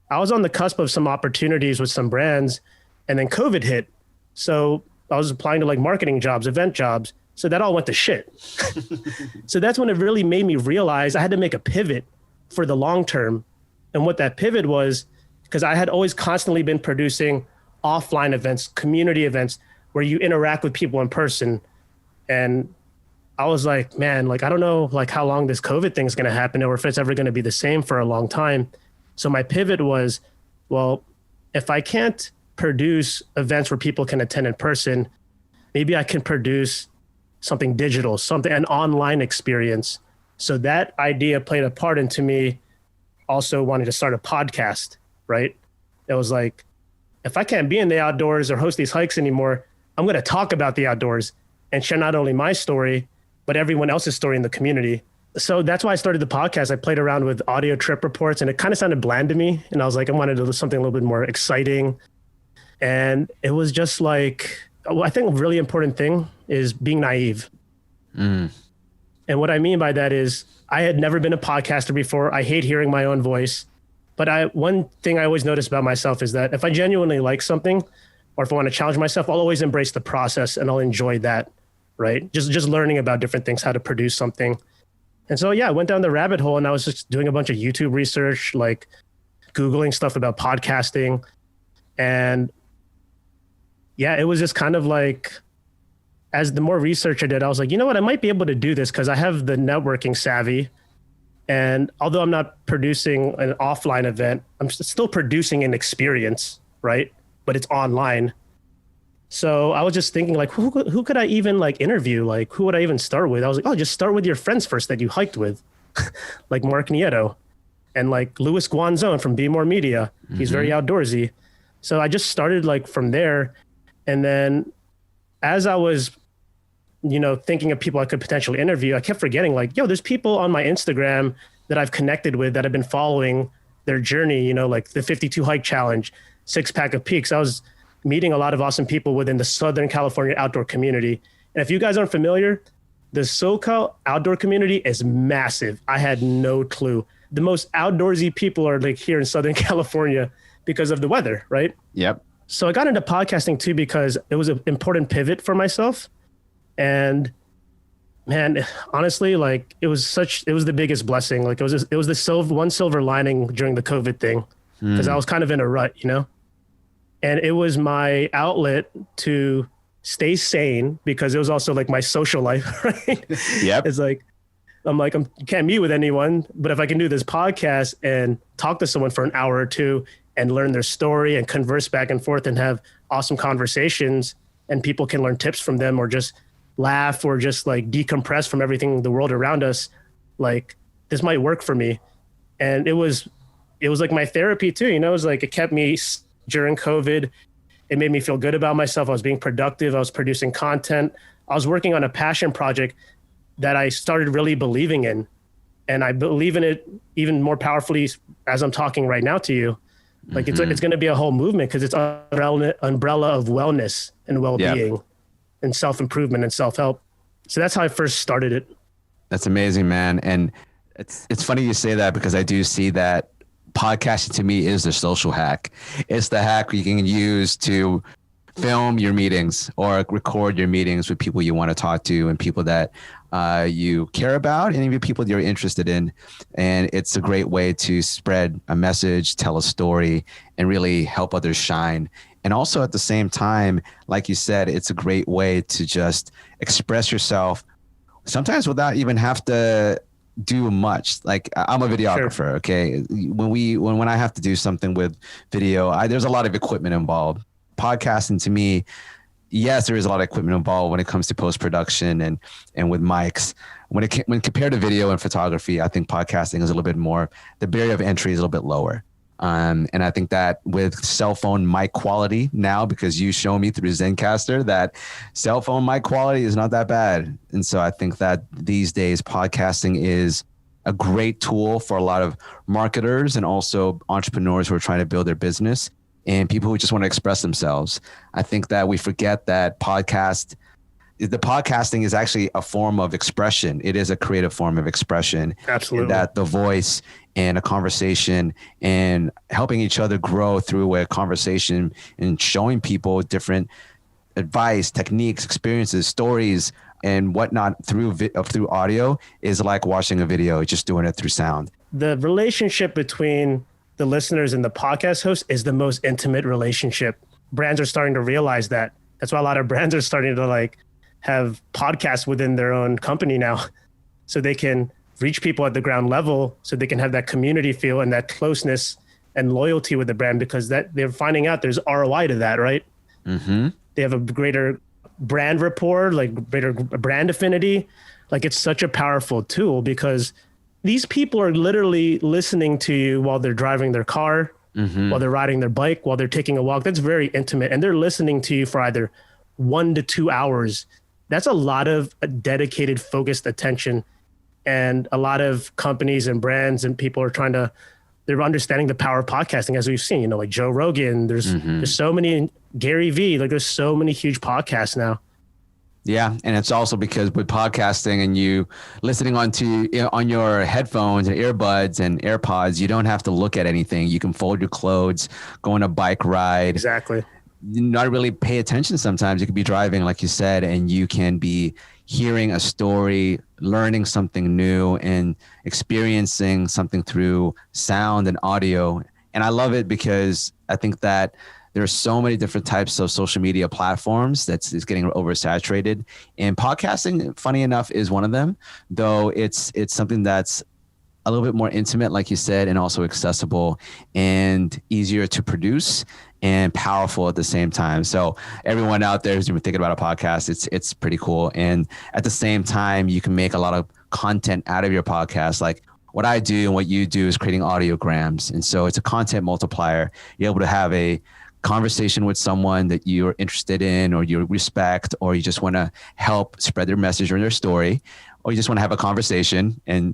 I was on the cusp of some opportunities with some brands, and then COVID hit. So I was applying to like marketing jobs, event jobs. So that all went to shit. So that's when it really made me realize I had to make a pivot for the long term. And what that pivot was, because I had always constantly been producing offline events, community events, where you interact with people in person. And I was like, man, like, I don't know like how long this COVID thing is going to happen or if it's ever going to be the same for a long time. So my pivot was, well, if I can't produce events where people can attend in person, maybe I can produce something digital, an online experience. So that idea played a part into me also wanting to start a podcast, right? It was like, if I can't be in the outdoors or host these hikes anymore, I'm going to talk about the outdoors and share not only my story, but everyone else's story in the community. So that's why I started the podcast. I played around with audio trip reports, and it kind of sounded bland to me. And I was like, I wanted to do something a little bit more exciting. And it was just like, I think a really important thing is being naive. And what I mean by that is I had never been a podcaster before. I hate hearing my own voice. But one thing I always notice about myself is that if I genuinely like something, or if I want to challenge myself, I'll always embrace the process and I'll enjoy that, right? Just learning about different things, how to produce something. And so, yeah, I went down the rabbit hole and I was just doing a bunch of YouTube research, like Googling stuff about podcasting. And yeah, it was just kind of like, as the more research I did, I was like, you know what, I might be able to do this because I have the networking savvy. And although I'm not producing an offline event, I'm still producing an experience, right? But it's online. So I was just thinking, like, who could I even like interview? Like, who would I even start with? I was like, oh, just start with your friends first that you hiked with, like Mark Nieto and like Louis Guanzon from Be More Media. He's very outdoorsy. So I just started like from there. And then as I was, thinking of people I could potentially interview, I kept forgetting like, there's people on my Instagram that I've connected with that have been following their journey, like the 52 hike challenge, 6-pack of peaks. I was meeting a lot of awesome people within the Southern California outdoor community. And if you guys aren't familiar, the SoCal outdoor community is massive. I had no clue. The most outdoorsy people are like here in Southern California because of the weather, right? Yep. So I got into podcasting too because it was an important pivot for myself. And man, honestly, like it was the biggest blessing. Like it was the one silver lining during the COVID thing because I was kind of in a rut, and it was my outlet to stay sane because it was also like my social life, right? Yep. It's like, you can't meet with anyone, but if I can do this podcast and talk to someone for an hour or two and learn their story and converse back and forth and have awesome conversations and people can learn tips from them or just laugh or just like decompress from everything, the world around us, like this might work for me. And it was like my therapy too, it was like, it kept me during COVID. It made me feel good about myself. I was being productive. I was producing content. I was working on a passion project that I started really believing in. And I believe in it even more powerfully as I'm talking right now to you. Like it's going to be a whole movement because it's umbrella of wellness and well-being and self-improvement and self-help. So that's how I first started it. That's amazing, man. And it's funny you say that because I do see that podcasting to me is the social hack. It's the hack you can use to film your meetings or record your meetings with people you want to talk to and people that you care about and even people that you're interested in. And it's a great way to spread a message, tell a story, and really help others shine. And also at the same time, like you said, it's a great way to just express yourself sometimes without even have to do much. Like I'm a videographer. Sure. Okay. When I have to do something with video, there's a lot of equipment involved. Podcasting to me, yes, there is a lot of equipment involved when it comes to post-production and with mics. When compared to video and photography, I think podcasting is a little bit more, the barrier of entry is a little bit lower. And I think that with cell phone mic quality now, because you show me through Zencastr that cell phone mic quality is not that bad. And so I think that these days podcasting is a great tool for a lot of marketers and also entrepreneurs who are trying to build their business and people who just want to express themselves. I think that we forget that podcasting is actually a form of expression. It is a creative form of expression. Absolutely. That the voice and a conversation and helping each other grow through a conversation and showing people different advice, techniques, experiences, stories, and whatnot through audio is like watching a video, just doing it through sound. The relationship between the listeners and the podcast host is the most intimate relationship. Brands are starting to realize that. That's why a lot of brands are starting to like have podcasts within their own company now, so they can reach people at the ground level, so they can have that community feel and that closeness and loyalty with the brand, because that they're finding out there's ROI to that, right? Mm-hmm. They have a greater brand rapport, like greater brand affinity. Like it's such a powerful tool because these people are literally listening to you while they're driving their car, while they're riding their bike, while they're taking a walk. That's very intimate. And they're listening to you for either 1 to 2 hours. That's a lot of dedicated, focused attention. And a lot of companies and brands and people are they're understanding the power of podcasting, as we've seen, like Joe Rogan, there's so many, Gary Vee, like there's so many huge podcasts now. Yeah. And it's also because with podcasting and you listening on your headphones and earbuds and AirPods, you don't have to look at anything. You can fold your clothes, go on a bike ride. Exactly. Not really pay attention sometimes. You could be driving, like you said, and you can be hearing a story, learning something new, and experiencing something through sound and audio. And I love it because I think that there are so many different types of social media platforms that's getting oversaturated. And podcasting, funny enough, is one of them, though it's something that's a little bit more intimate, like you said, and also accessible and easier to produce and powerful at the same time. So everyone out there who's been thinking about a podcast, it's pretty cool. And at the same time, you can make a lot of content out of your podcast. Like what I do and what you do is creating audiograms. And so it's a content multiplier. You're able to have a conversation with someone that you're interested in or you respect, or you just want to help spread their message or their story, or you just want to have a conversation and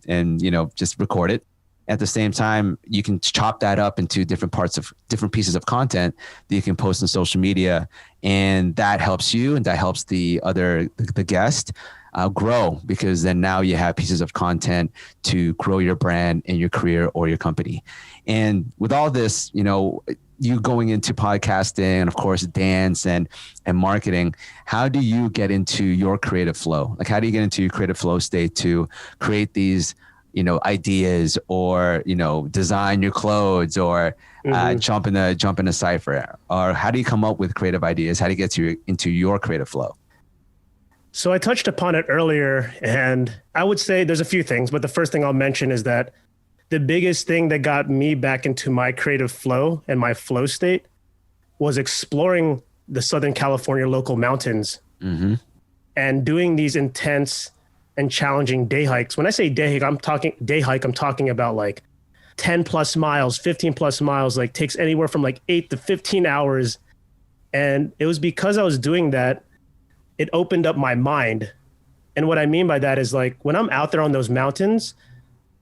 just record it. At the same time, you can chop that up into different pieces of content that you can post on social media. And that helps you and that helps the guest grow, because then now you have pieces of content to grow your brand and your career or your company. And with all this, you going into podcasting and of course dance and marketing, how do you get into your creative flow? Like how do you get into your creative flow state to create these ideas or design your clothes or jump in a cipher? Or how do you come up with creative ideas? How do you get into your creative flow? So I touched upon it earlier, and I would say there's a few things, but the first thing I'll mention is that the biggest thing that got me back into my creative flow and my flow state was exploring the Southern California local mountains and doing these intense and challenging day hikes. When I say day hike, I'm talking about like 10 plus miles, 15 plus miles, like takes anywhere from like 8 to 15 hours. And it was because I was doing that, it opened up my mind. And what I mean by that is like, when I'm out there on those mountains,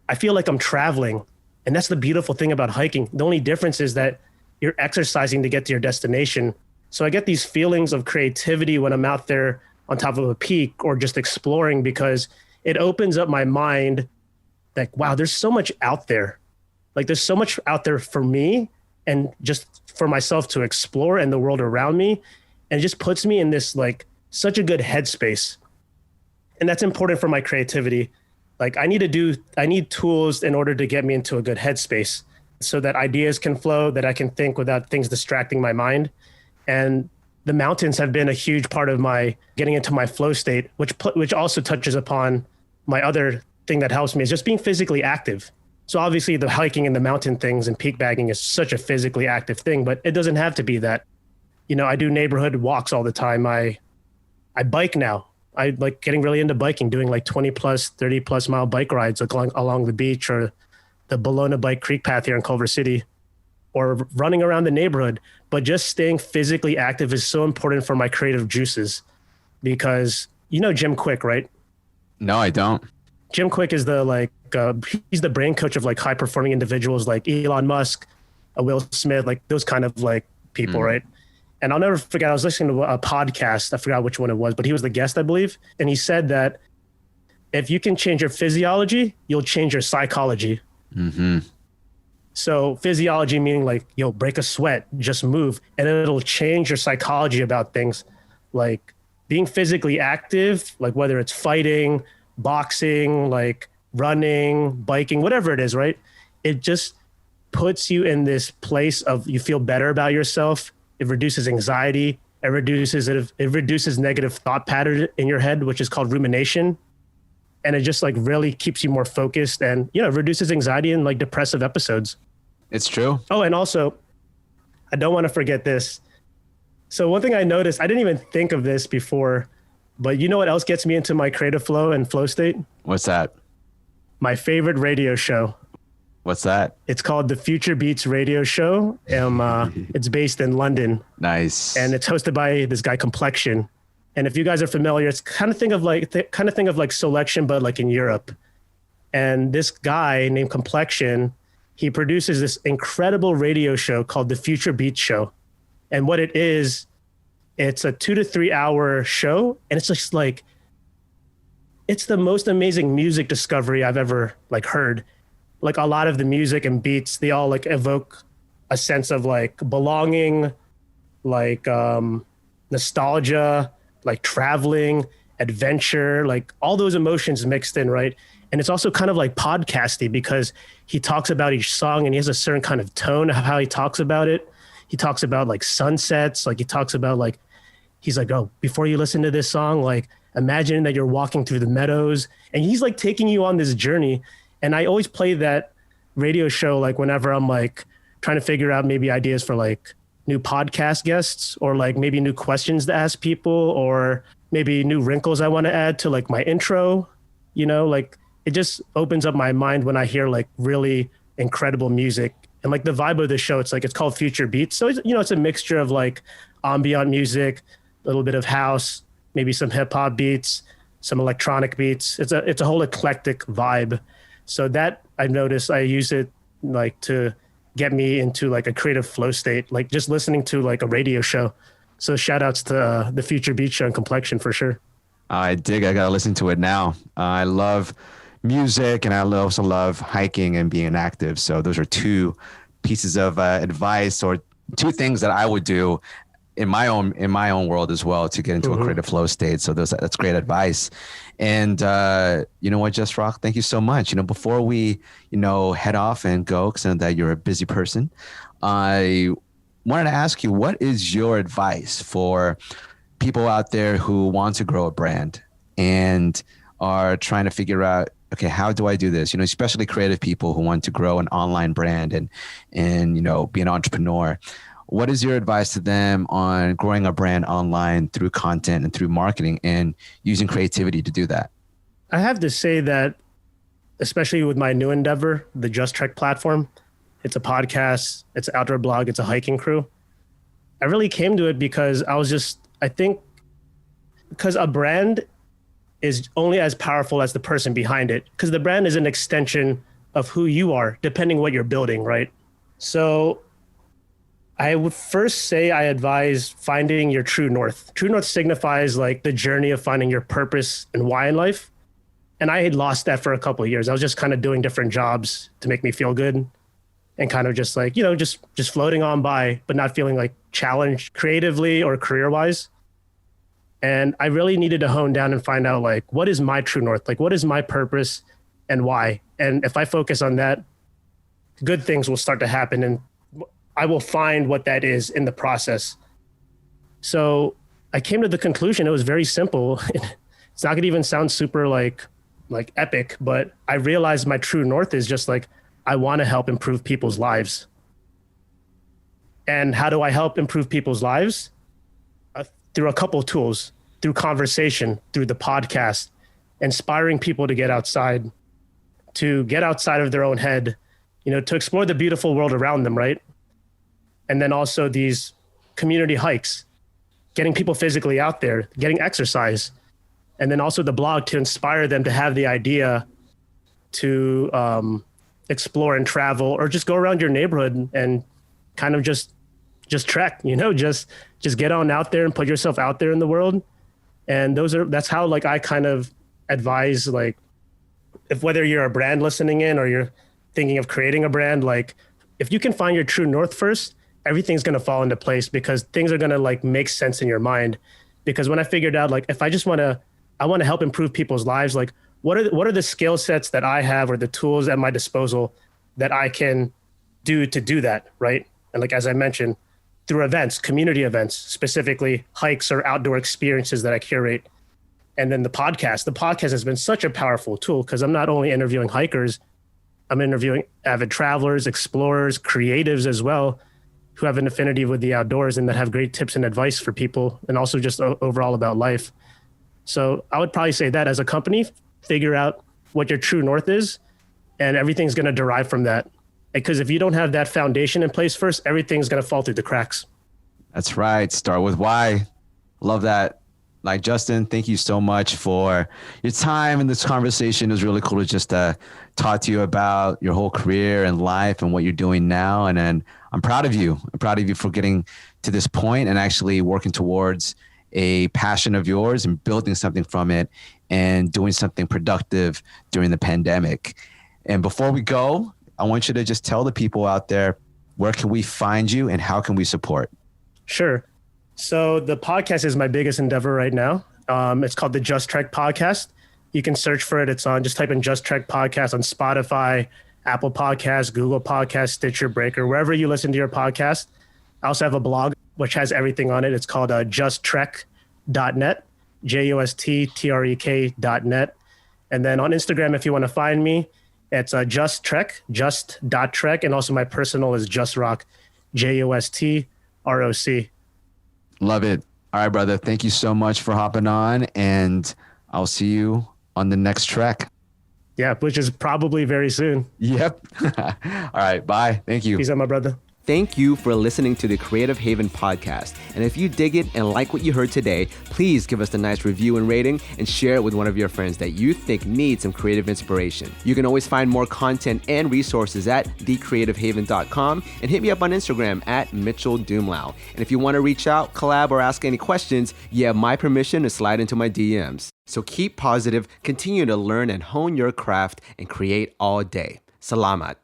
I feel like I'm traveling. And that's the beautiful thing about hiking. The only difference is that you're exercising to get to your destination. So I get these feelings of creativity when I'm out there on top of a peak or just exploring, because it opens up my mind like, wow, there's so much out there. Like there's so much out there for me and just for myself to explore and the world around me. And it just puts me in this like such a good headspace. And that's important for my creativity. Like I need tools in order to get me into a good headspace so that ideas can flow, that I can think without things distracting my mind. And the mountains have been a huge part of my getting into my flow state, which also touches upon my other thing that helps me is just being physically active. So obviously the hiking and the mountain things and peak bagging is such a physically active thing, but it doesn't have to be that. I do neighborhood walks all the time. I bike now. I like getting really into biking, doing like 20 plus, 30 plus mile bike rides along the beach or the Bologna Bike Creek path here in Culver City, or running around the neighborhood. But just staying physically active is so important for my creative juices, because Jim Quick, right? No, I don't. Jim Quick is he's the brain coach of like high performing individuals like Elon Musk, Will Smith, like those kind of like people, right? And I'll never forget, I was listening to a podcast, I forgot which one it was, but he was the guest, I believe. And he said that if you can change your physiology, you'll change your psychology. Mm-hmm. So physiology meaning like, break a sweat, just move, and it'll change your psychology about things. Like being physically active, like whether it's fighting, boxing, like running, biking, whatever it is, right? It just puts you in this place of you feel better about yourself. It reduces anxiety. It reduces negative thought pattern in your head, which is called rumination. And it just like really keeps you more focused and, reduces anxiety and like depressive episodes. It's true. Oh, and also, I don't want to forget this. So one thing I noticed, I didn't even think of this before, but you know what else gets me into my creative flow and flow state? What's that? My favorite radio show. What's that? It's called the Future Beats Radio Show. It's based in London. Nice. And it's hosted by this guy Complexion. And if you guys are familiar, it's kind of thing of like Selection, but like in Europe. And this guy named Complexion, he produces this incredible radio show called the Future Beats Show. And what it is, it's a 2 to 3 hour show. And it's just like, it's the most amazing music discovery I've ever like heard. Like a lot of the music and beats, they all like evoke a sense of like belonging, like nostalgia, like traveling, adventure, like all those emotions mixed in, right? And it's also kind of like podcasty because he talks about each song and he has a certain kind of tone of how he talks about it. He talks about like sunsets, like he talks about like, he's like, oh, before you listen to this song, like imagine that you're walking through the meadows, and he's like taking you on this journey. And I always play that radio show like whenever I'm like trying to figure out maybe ideas for like new podcast guests or like maybe new questions to ask people or maybe new wrinkles I want to add to like my intro, like it just opens up my mind when I hear like really incredible music. And like the vibe of the show, it's called Future Beats. So it's a mixture of like ambient music, a little bit of house, maybe some hip hop beats, some electronic beats. It's a whole eclectic vibe. So that I've noticed I use it like to get me into like a creative flow state, like just listening to like a radio show. So shout outs to the Future Beat Show and Complexion for sure. I gotta listen to it now. I love music and I also love hiking and being active. So those are two pieces of advice or two things that I would do in my own world as well to get into a creative flow state. So that's great advice. And you know what, Just Rock, thank you so much. Before we, head off and go, because I know that you're a busy person, I wanted to ask you, what is your advice for people out there who want to grow a brand and are trying to figure out, okay, how do I do this? Especially creative people who want to grow an online brand and be an entrepreneur. What is your advice to them on growing a brand online through content and through marketing and using creativity to do that? I have to say that, especially with my new endeavor, the Just Trek platform, it's a podcast, it's an outdoor blog, it's a hiking crew. I really came to it because I think because a brand is only as powerful as the person behind it, because the brand is an extension of who you are, depending what you're building, right? So I would first say I advise finding your true north. True north signifies like the journey of finding your purpose and why in life. And I had lost that for a couple of years. I was just kind of doing different jobs to make me feel good and kind of just like, just floating on by, but not feeling like challenged creatively or career-wise. And I really needed to hone down and find out like, what is my true north? Like, what is my purpose and why? And if I focus on that, good things will start to happen and I will find what that is in the process. So I came to the conclusion, it was very simple. It's not gonna even sound super like epic, but I realized my true north is just like, I wanna help improve people's lives. And how do I help improve people's lives? Through a couple of tools, through conversation, through the podcast, inspiring people to get outside of their own head, to explore the beautiful world around them, right? And then also these community hikes, getting people physically out there, getting exercise, and then also the blog to inspire them to have the idea to explore and travel or just go around your neighborhood and kind of just trek, just get on out there and put yourself out there in the world. And that's how like I kind of advise, like if whether you're a brand listening in or you're thinking of creating a brand, like if you can find your true north first, everything's going to fall into place because things are going to like make sense in your mind. Because when I figured out, like, if I want to help improve people's lives, like what are the skill sets that I have or the tools at my disposal that I can do to do that. Right. And like, as I mentioned, through events, community events, specifically hikes or outdoor experiences that I curate. And then the podcast has been such a powerful tool because I'm not only interviewing hikers, I'm interviewing avid travelers, explorers, creatives as well, who have an affinity with the outdoors and that have great tips and advice for people and also just overall about life. So I would probably say that as a company, figure out what your true north is and everything's going to derive from that. Because if you don't have that foundation in place first, everything's going to fall through the cracks. That's right. Start with why. Love that. Like, Justin, thank you so much for your time in this conversation. It was really cool to just talk to you about your whole career and life and what you're doing now. And then I'm proud of you. I'm proud of you for getting to this point and actually working towards a passion of yours and building something from it and doing something productive during the pandemic. And before we go, I want you to just tell the people out there, where can we find you and how can we support? Sure. So the podcast is my biggest endeavor right now. It's called the Just Trek Podcast. You can search for it. It's on, just type in Just Trek Podcast on Spotify, Apple Podcasts, Google Podcasts, Stitcher, Breaker, wherever you listen to your podcast. I also have a blog, which has everything on it. It's called justtrek.net, JUSTTREK.net. And then on Instagram, if you want to find me, It's Just Trek, just.trek. And also my personal is Just Rock, JUSTROC. Love it. All right, brother. Thank you so much for hopping on, and I'll see you on the next trek. Yeah, which is probably very soon. Yep. All right. Bye. Thank you. Peace out, my brother. Thank you for listening to the Creative Haven podcast. And if you dig it and like what you heard today, please give us a nice review and rating and share it with one of your friends that you think needs some creative inspiration. You can always find more content and resources at thecreativehaven.com and hit me up on Instagram at Mitchell Doomlau. And if you want to reach out, collab, or ask any questions, you have my permission to slide into my DMs. So keep positive, continue to learn and hone your craft, and create all day. Salamat.